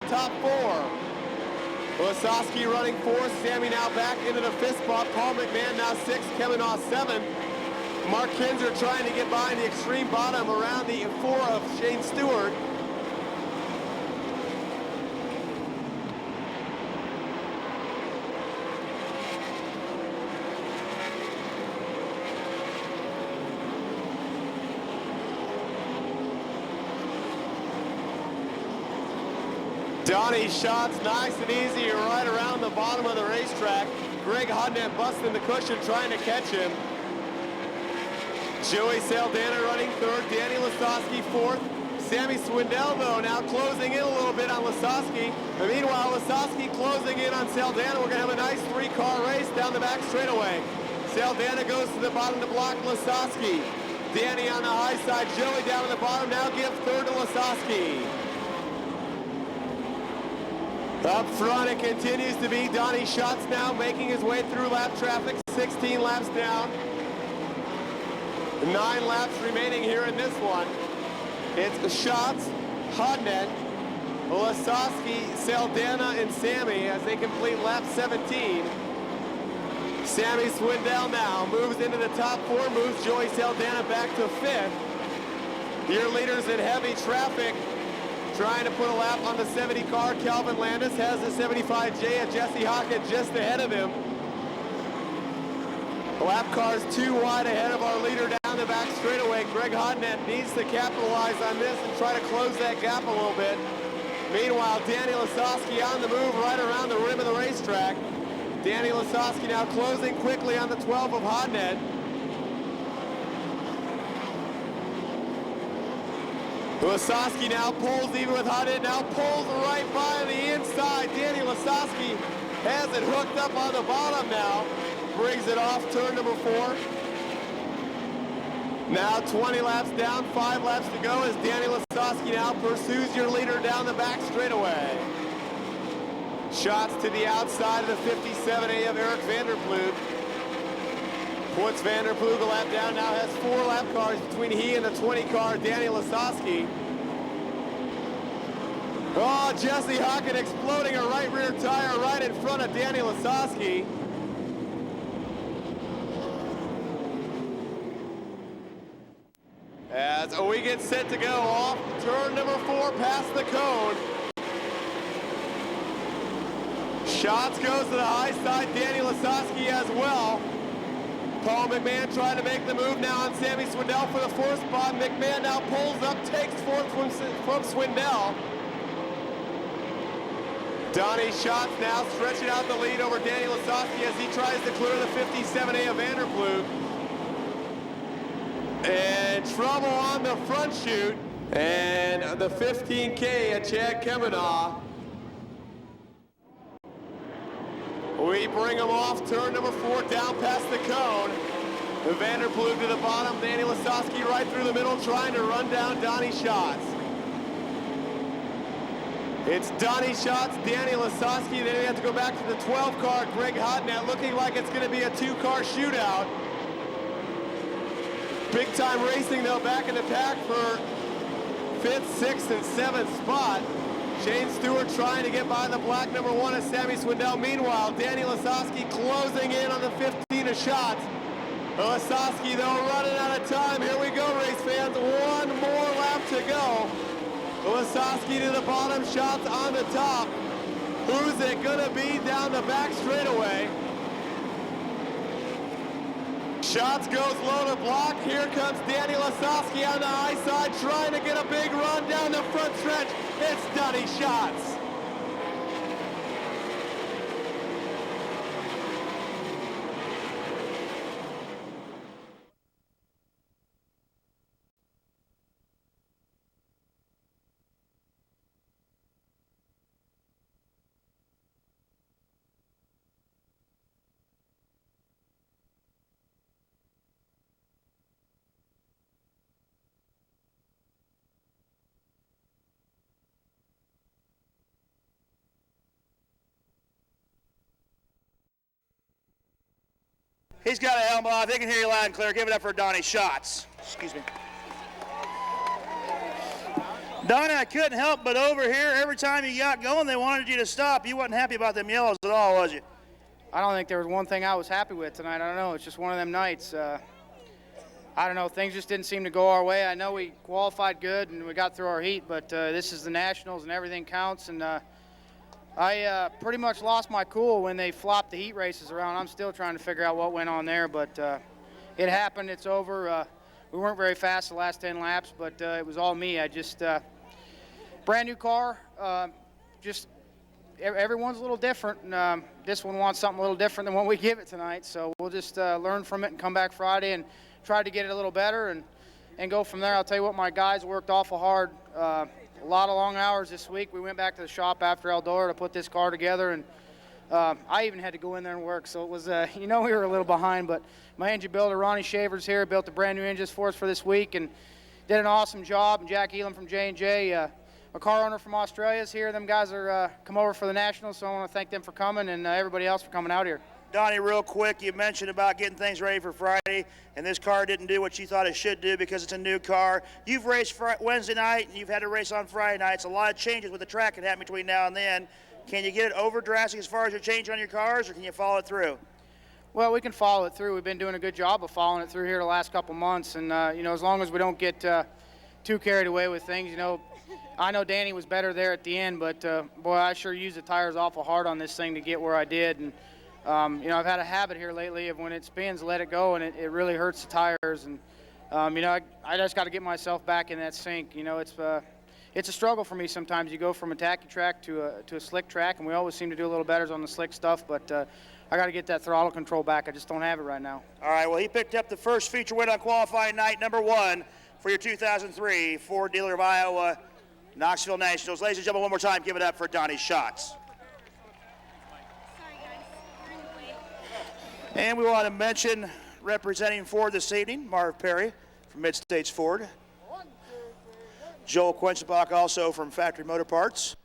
top four. Lasowski running fourth, Sammy now back into the fifth spot. Paul McMahon now sixth, Kevin Oss seventh. Mark Kinzer trying to get behind the extreme bottom around the four of Shane Stewart. Donnie Schatz nice and easy right around the bottom of the racetrack. Greg Hodnett busting the cushion trying to catch him. Joey Saldana running third, Danny Lasowski fourth. Sammy Swindell though now closing in a little bit on Lasowski. And meanwhile Lasowski closing in on Saldana. We're gonna have a nice three-car race down the back straightaway. Saldana goes to the bottom to block Lasowski. Danny on the high side, Joey down at the bottom, now give third to Lasowski. Up front, it continues to be Donnie Schatz now making his way through lap traffic, 16 laps down. 9 laps remaining here in this one. It's Schatz, Hodnett, Lasowski, Saldana, and Sammy as they complete lap 17. Sammy Swindell now moves into the top four, moves Joey Saldana back to fifth. Your leaders in heavy traffic. Trying to put a lap on the 70 car. Calvin Landis has the 75J of Jesse Hockett just ahead of him. The lap car's too wide ahead of our leader down the back straightaway. Greg Hodnett needs to capitalize on this and try to close that gap a little bit. Meanwhile, Danny Lasowski on the move right around the rim of the racetrack. Danny Lasowski now closing quickly on the 12 of Hodnett. Lasowski now pulls even with Hodnett, now pulls right by the inside. Danny Lasowski has it hooked up on the bottom now. Brings it off turn number 4. Now 20 laps down, 5 laps to go as Danny Lasowski now pursues your leader down the back straightaway. Shots to the outside of the 57A of Eric Vanderploeg. Puts Vanderploeg a lap down, now has 4 lap cars between he and the 20 car, Danny Lasowski. Oh, Jesse Hockett exploding a right rear tire right in front of Danny Lasowski. As we get set to go off turn number 4 past the cone. Shots goes to the high side, Danny Lasowski as well. Paul McMahon trying to make the move now on Sammy Swindell for the 4th spot. McMahon now pulls up, takes 4th from Swindell. Donnie Schatz now stretching out the lead over Danny Lasowski as he tries to clear the 57A of Vanderploeg. And trouble on the front chute. And the 15K at Chad Kemenaugh. We bring him off turn number 4 down past the cone. Vanderploeg to the bottom, Danny Lasowski right through the middle trying to run down Donnie Schatz. It's Donnie Schatz, Danny Lasowski, then we have to go back to the 12 car, Greg Hodnett, looking like it's going to be a 2-car shootout. Big time racing though back in the pack for 5th, 6th, and 7th spot. Shane Stewart trying to get by the black number 1 of Sammy Swindell. Meanwhile, Danny Lasowski closing in on the 15 of Schatz. Lasowski though running out of time. Here we go, race fans. 1 more lap to go. Lasowski to the bottom, Schatz on the top. Who's it gonna be down the back straightaway? Schatz goes low to block. Here comes Danny Lasowski on the high side trying to get a big run down the front stretch. It's Donnie Schatz. He's got a helmet on. They can hear you loud and clear. Give it up for Donnie Schatz. Excuse me. Donnie, I couldn't help but over here, every time you got going, they wanted you to stop. You wasn't happy about them yellows at all, was you? I don't think there was one thing I was happy with tonight. I don't know. It's just one of them nights. I don't know. Things just didn't seem to go our way. I know we qualified good and we got through our heat, but this is the Nationals and everything counts. And I pretty much lost my cool when they flopped the heat races around. I'm still trying to figure out what went on there, but it happened. It's over. We weren't very fast the last 10 laps, but it was all me. I just brand new car. Just everyone's a little different, and this one wants something a little different than what we give it tonight. So we'll just learn from it and come back Friday and try to get it a little better and go from there. I'll tell you what, my guys worked awful hard. A lot of long hours this week. We went back to the shop after Eldora to put this car together, and I even had to go in there and work. So it was, we were a little behind, but my engine builder, Ronnie Shaver's here, built the brand new engines for us for this week and did an awesome job. And Jack Elam from J&J, a car owner from Australia, is here. Them guys are come over for the Nationals, so I want to thank them for coming and everybody else for coming out here. Donnie, real quick, you mentioned about getting things ready for Friday, and this car didn't do what you thought it should do because it's a new car. You've raced Wednesday night, and you've had to race on Friday night. It's a lot of changes with the track that happen between now and then. Can you get it over drastic as far as your change on your cars, or can you follow it through? Well, we can follow it through. We've been doing a good job of following it through here the last couple months, and as long as we don't get too carried away with things, I know Danny was better there at the end, but boy, I sure used the tires awful hard on this thing to get where I did. And I've had a habit here lately of when it spins, let it go, and it really hurts the tires. And I just got to get myself back in that sync. It's a struggle for me sometimes. You go from a tacky track to a slick track, and we always seem to do a little better on the slick stuff, but I got to get that throttle control back. I just don't have it right now. All right, well, he picked up the first feature win on qualifying night, #1 for your 2003 Ford Dealer of Iowa Knoxville Nationals. Ladies and gentlemen, one more time, give it up for Donnie Schatz. And we want to mention, representing Ford this evening, Marv Perry from Mid-States Ford. Joel Quenchbach also from Factory Motor Parts.